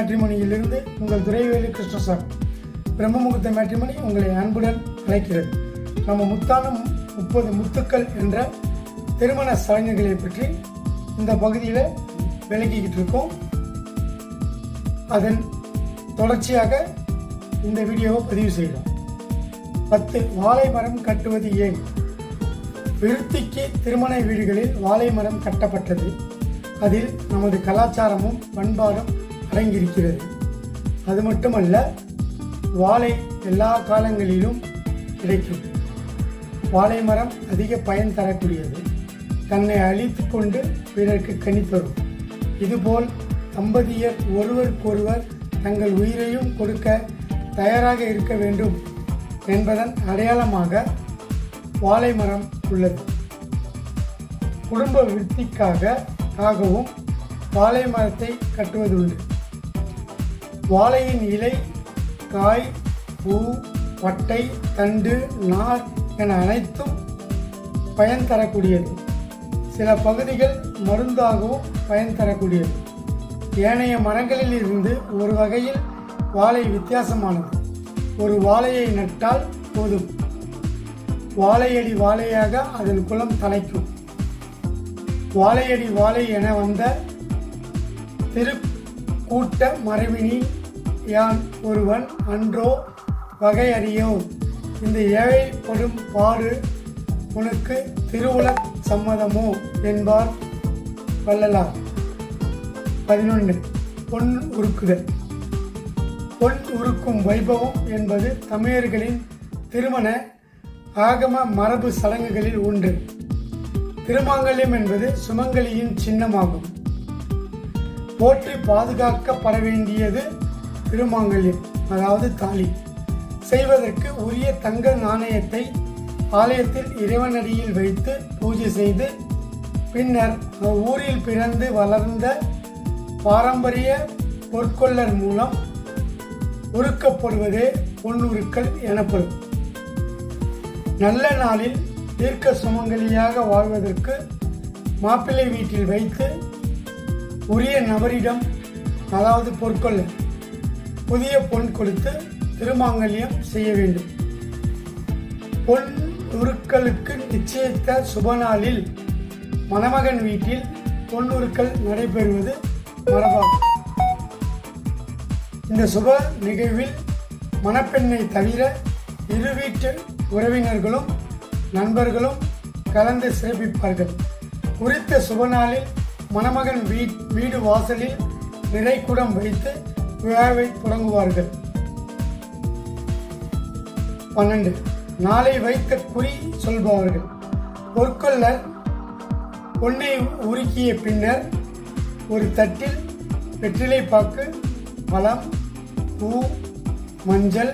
மேட்ரிமோனியிலிருந்து உங்கள் துரைவேலு கிருஷ்ணசாமி. பிரம்மமுகூர்த்த மேட்ரிமோனி உங்களை அன்புடன் அழைக்கிறது. நம்ம முத்தான 30 முத்துக்கள் என்ற திருமண சடங்குகளை பற்றி இந்த பகுதியில் விளக்கிக்கிட்டு இருக்கோம். அதன் தொடர்ச்சியாக இந்த வீடியோவை பதிவு செய்யலாம். 10 வாழை மரம் கட்டுவது ஏன்? விருத்திக்கு திருமண வீடுகளில் வாழை மரம் கட்டப்பட்டது. அதில் நமது கலாச்சாரமும் பண்பாடும் அடங்கியிருக்கிறது. அது மட்டுமல்ல, வாழை எல்லா காலங்களிலும் கிடைக்கும். வாழை மரம் அதிக பயன் தரக்கூடியது. தன்னை அழித்து கொண்டு பிறருக்கு கனி தரும். இதுபோல் தம்பதியர் ஒருவருக்கொருவர் தங்கள் உயிரையும் கொடுக்க தயாராக இருக்க வேண்டும் என்பதன் அடையாளமாக வாழை மரம் உள்ளது. குடும்ப விருத்திக்காகவும் வாழை மரத்தை கட்டுவதுண்டு. வாழையின் இலை, காய், பூ, பட்டை, தண்டு, நார் என அனைத்தும் பயன் தரக்கூடியது. சில பகுதிகள் மருந்தாகவும் பயன் தரக்கூடியது. ஏனைய மரங்களில் இருந்து ஒரு வகையில் வாழை வித்தியாசமானது. ஒரு வாழையை நட்டால் போதும், வாழையடி வாழையாக அதன் குலம் தலைக்கும். வாழையடி வாழை என வந்த திருக்கூட்ட மரபினி யான் ஒருவன் அன்றோ வகை அறியோ, இந்த ஏழைப்படும் பாடு உனக்கு திருவுல சம்மதமோ என்பார் வள்ளலார். 11 பொன் உருக்குதல். பொன் உருக்கும் வைபவம் என்பது தமிழர்களின் திருமண ஆகம மரபு சடங்குகளில் ஒன்று. திருமாங்கல்யம் என்பது சுமங்கலியின் சின்னமாகும். போற்றி பாதுகாக்கப்பட வேண்டியது திருமாங்கல்யம், அதாவது தாலி. செய்வதற்கு உரிய தங்க நாணயத்தை ஆலயத்தில் இறைவனடியில் வைத்து பூஜை செய்து பின்னர் ஊரில் பிறந்து வளர்ந்த பாரம்பரிய பொற்கொள்ளர் மூலம் உருக்கப்படுவதே பொன்னுருக்கள் எனப்படும். நல்ல நாளில் தீர்க்க சுமங்கலியாக வாழ்வதற்கு மாப்பிள்ளை வீட்டில் வைத்து உரிய நபரிடம், அதாவது பொற்கொள்ளர், புதிய பொன் கொடுத்து திருமாங்கல்யம் செய்ய வேண்டும். பொன் உருக்களுக்கு நிச்சயித்த சுபநாளில் மணமகன் வீட்டில் பொன்னுருக்கள் நடைபெறுவது மரபாகும். இந்த சுப நிகழ்வில் மணப்பெண்ணை தவிர இரு வீட்டு உறவினர்களும் நண்பர்களும் கலந்து சிறப்பிப்பார்கள். குறித்த சுபநாளில் மணமகன் வீடு வாசலில் நிறைக்குடம் வைத்து விழாவை தொடங்குவார்கள். 12 நாளை வைத்த குறி சொல்பவர்கள். பொற்கொள்ளர் பொன்னை உருக்கிய பின்னர் ஒரு தட்டில் வெற்றிலை பாக்கு, பழம், பூ, மஞ்சள்,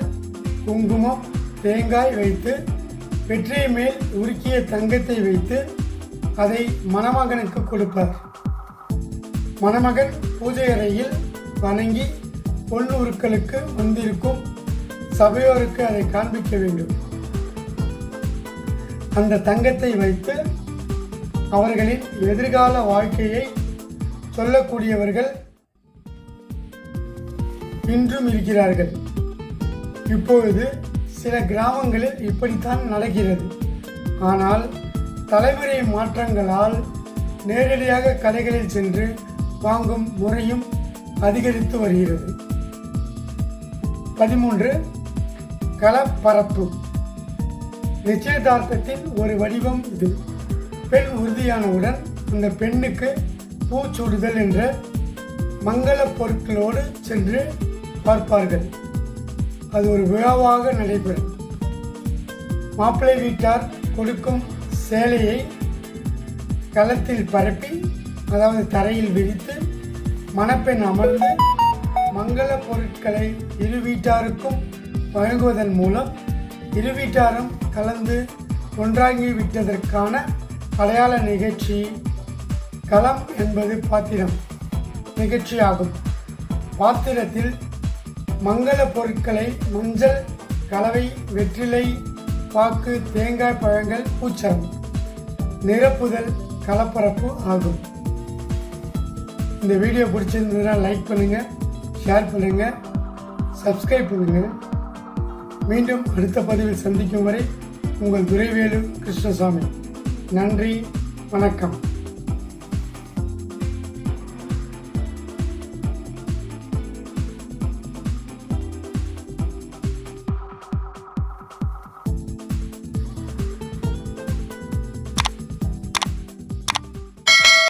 குங்குமம், தேங்காய் வைத்து வெற்றிலை மேல் உருக்கிய தங்கத்தை வைத்து அதை மணமகனுக்கு கொடுப்பார். மணமகன் பூஜை அறையில் வணங்கி பொன் உருக்களுக்கு வந்திருக்கும் சபையோருக்கு அதை காண்பிக்க வேண்டும். அந்த தங்கத்தை வைத்து அவர்களின் எதிர்கால வாழ்க்கையை சொல்லக்கூடியவர்கள் இன்றும் இருக்கிறார்கள். இப்பொழுது சில கிராமங்களில் இப்படித்தான் நடக்கிறது. ஆனால் தலைமுறை மாற்றங்களால் நேரடியாக கடைகளில் சென்று வாங்கும் முறையும் அதிகரித்து வருகிறது. 13 களப்பரப்பு. நிச்சயதார்த்தத்தின் ஒரு வடிவம் இது. பெண் உறுதியானவுடன் அந்த பெண்ணுக்கு பூச்சூடுதல் என்ற மங்கள பொருட்களோடு சென்று பார்ப்பார்கள். அது ஒரு விழாவாக நடைபெறும். மாப்பிள்ளை வீட்டார் கொடுக்கும் சேலையை களத்தில் பரப்பி, அதாவது தரையில் விரித்து மணப்பெண் அமர்ந்து மங்கள பொருட்களை இரு வீட்டாருக்கும் வழங்குவதன் மூலம் இரு வீட்டாரும் கலந்து ஒன்றாகி விட்டதற்கான அடையாள நிகழ்ச்சி. களம் என்பது பாத்திரம் நிகழ்ச்சியாகும். பாத்திரத்தில் மங்கள பொருட்களை மஞ்சள் கலவை, வெற்றிலை பாக்கு, தேங்காய் பழங்கள், பூச்சரம் நிரப்புதல் கலப்பரப்பு ஆகும். இந்த வீடியோ பிடிச்சிருந்ததுன்னா லைக் பண்ணுங்கள், ஷேர் பண்ணுங்கள், சப்ஸ்கிரைப் பண்ணுங்கள். மீண்டும் அடுத்த பதிவில் சந்திக்கும் வரை உங்கள் துரைவேலு கிருஷ்ணசாமி. நன்றி, வணக்கம்.